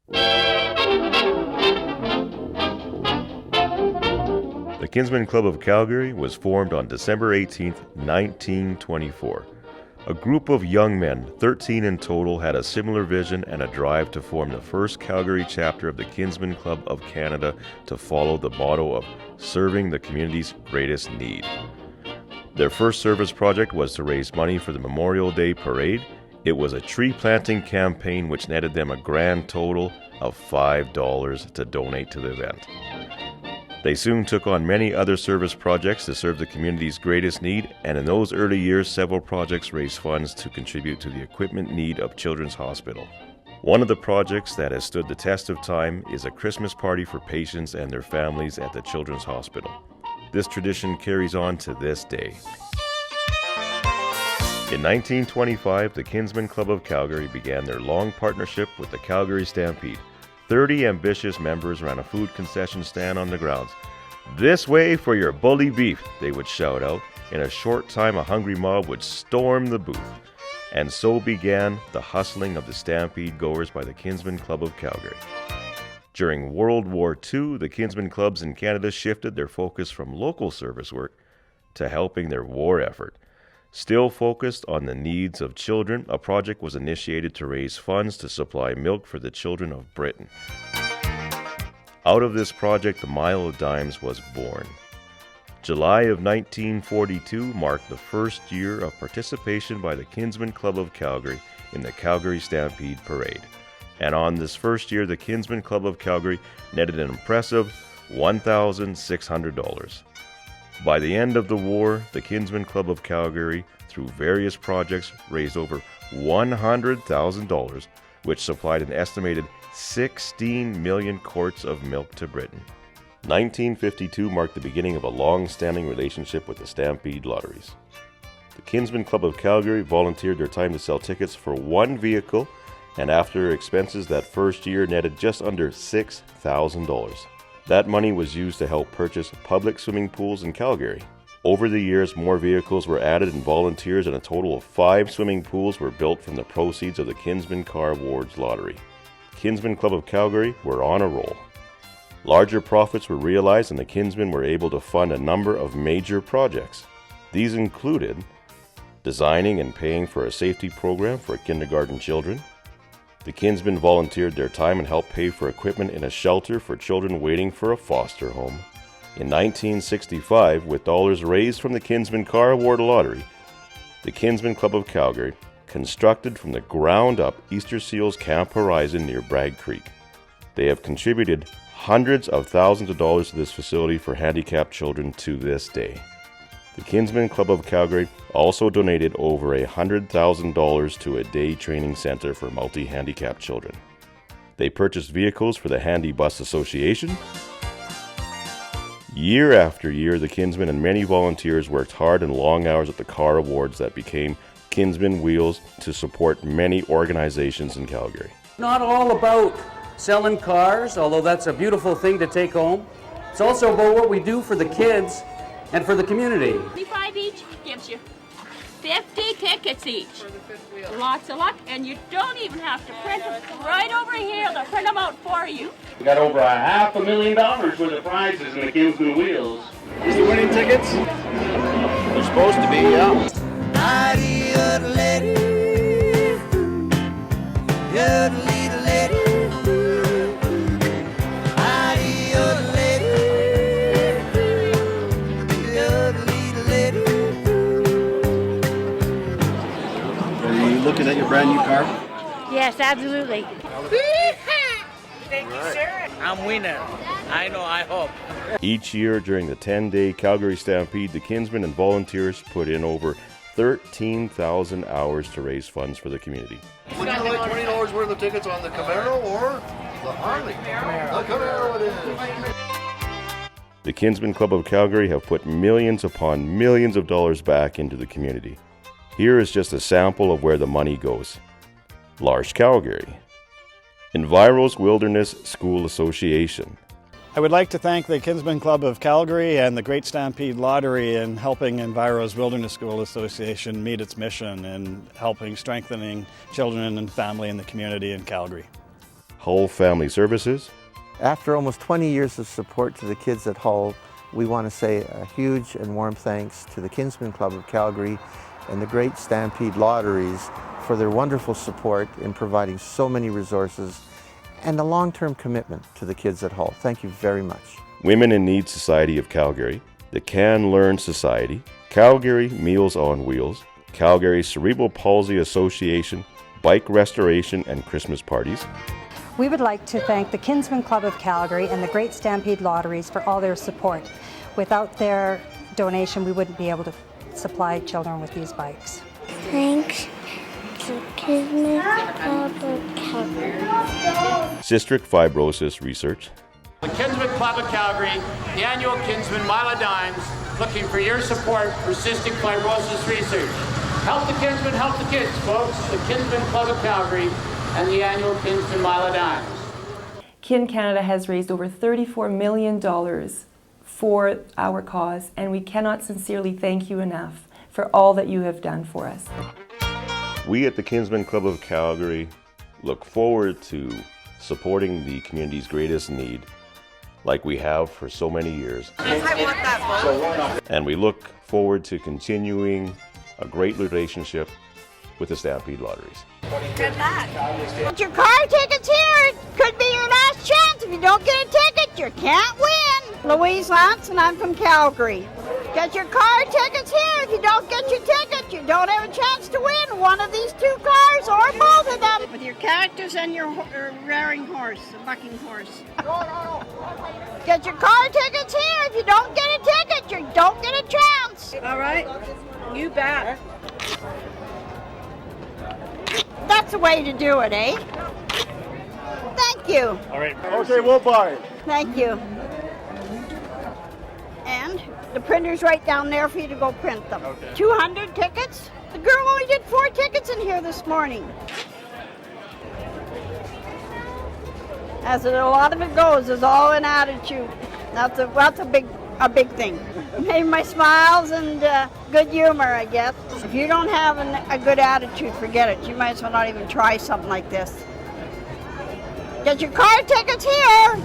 The Kinsmen Club of Calgary was formed on December 18, 1924. A group of young men, 13 in total, had a similar vision and a drive to form the first Calgary chapter of the Kinsmen Club of Canada to follow the motto of serving the community's greatest need. Their first service project was to raise money for the Memorial Day Parade. It was a tree planting campaign which netted them a grand total of $5 to donate to the event. They soon took on many other service projects to serve the community's greatest need, and in those early years, several projects raised funds to contribute to the equipment need of Children's Hospital. One of the projects that has stood the test of time is a Christmas party for patients and their families at the Children's Hospital. This tradition carries on to this day. In 1925, the Kinsmen Club of Calgary began their long partnership with the Calgary Stampede. 30 ambitious members ran a food concession stand on the grounds. "This way for your bully beef," they would shout out. In a short time, a hungry mob would storm the booth. And so began the hustling of the Stampede goers by the Kinsmen Club of Calgary. During World War II, the Kinsmen Clubs in Canada shifted their focus from local service work to helping their war effort. Still focused on the needs of children, a project was initiated to raise funds to supply milk for the children of Britain. Out of this project, the Mile of Dimes was born. July of 1942 marked the first year of participation by the Kinsmen Club of Calgary in the Calgary Stampede Parade. And on this first year, the Kinsmen Club of Calgary netted an impressive $1,600. By the end of the war, the Kinsmen Club of Calgary, through various projects, raised over $100,000, which supplied an estimated 16 million quarts of milk to Britain. 1952 marked the beginning of a long-standing relationship with the Stampede Lotteries. The Kinsmen Club of Calgary volunteered their time to sell tickets for one vehicle, and after expenses that first year netted just under $6,000. That money was used to help purchase public swimming pools in Calgary. Over the years, more vehicles were added and volunteers, and a total of 5 swimming pools were built from the proceeds of the Kinsmen Car Awards lottery. Kinsmen Club of Calgary were on a roll. Larger profits were realized, and the Kinsmen were able to fund a number of major projects. These included designing and paying for a safety program for kindergarten children. The Kinsmen volunteered their time and helped pay for equipment in a shelter for children waiting for a foster home. In 1965, with dollars raised from the Kinsmen Car Award Lottery, the Kinsmen Club of Calgary constructed from the ground up Easter Seals Camp Horizon near Bragg Creek. They have contributed hundreds of thousands of dollars to this facility for handicapped children to this day. The Kinsmen Club of Calgary also donated over $100,000 to a day training center for multi-handicapped children. They purchased vehicles for the Handy Bus Association. Year after year, the Kinsmen and many volunteers worked hard and long hours at the car awards that became Kinsmen Wheels to support many organizations in Calgary. Not all about selling cars, although that's a beautiful thing to take home. It's also about what we do for the kids and for the community. 25 each gives you 50 tickets each. Lots of luck, and you don't even have to print them. Right over here, they'll print them out for you. We got over $500,000 worth of prizes in the Kinsmen Wheels. Is the winning tickets? They're supposed to be, yeah. Are you looking at your brand new car? Yes, absolutely. Thank you, sir. I'm winner. I know, I hope. Each year during the 10-day Calgary Stampede, the Kinsmen and volunteers put in over 13,000 hours to raise funds for the community. Would you like $20 worth of tickets on the Camaro or the Harley? The Camaro it is. The Kinsmen Club of Calgary have put millions upon millions of dollars back into the community. Here is just a sample of where the money goes. Large Calgary. Enviro's Wilderness School Association. I would like to thank the Kinsmen Club of Calgary and the Great Stampede Lottery in helping Enviro's Wilderness School Association meet its mission in helping strengthening children and family in the community in Calgary. Hull Family Services. After almost 20 years of support to the kids at Hull, we want to say a huge and warm thanks to the Kinsmen Club of Calgary and the Great Stampede Lotteries for their wonderful support in providing so many resources and a long-term commitment to the kids at Hull. Thank you very much. Women in Need Society of Calgary, the Can Learn Society, Calgary Meals on Wheels, Calgary Cerebral Palsy Association, Bike Restoration and Christmas Parties. We would like to thank the Kinsmen Club of Calgary and the Great Stampede Lotteries for all their support. Without their donation, we wouldn't be able to supply children with these bikes. Thanks to Kinsmen Club of Calgary. Cystic Fibrosis Research. The Kinsmen Club of Calgary, the annual Kinsmen Mile of Dimes, looking for your support for cystic fibrosis research. Help the Kinsmen, help the kids, folks. The Kinsmen Club of Calgary and the annual Kinsmen Mile of Dimes. Kin Canada has raised over $34 million for our cause, and we cannot sincerely thank you enough for all that you have done for us. We at the Kinsmen Club of Calgary look forward to supporting the community's greatest need, like we have for so many years. And we look forward to continuing a great relationship with the Stampede Lotteries. Good luck. Get your car tickets here. It could be your last chance. If you don't get a ticket, you can't win. Louise Lance, and I'm from Calgary. Get your car tickets here. If you don't get your ticket, you don't have a chance to win one of these two cars or both of them. With your characters and your rearing horse, a bucking horse. Get your car tickets here. If you don't get a ticket, you don't get a chance. All right. You bet. That's the way to do it, eh? Thank you. All right. Okay, we'll buy it. Thank you. And the printer's right down there for you to go print them. Okay. 200 tickets? The girl only did 4 tickets in here this morning. As a lot of it goes, is all in attitude. That's a big thing. Maybe my smiles and good humor, I guess. If you don't have a good attitude, forget it. You might as well not even try something like this. Get your car tickets here.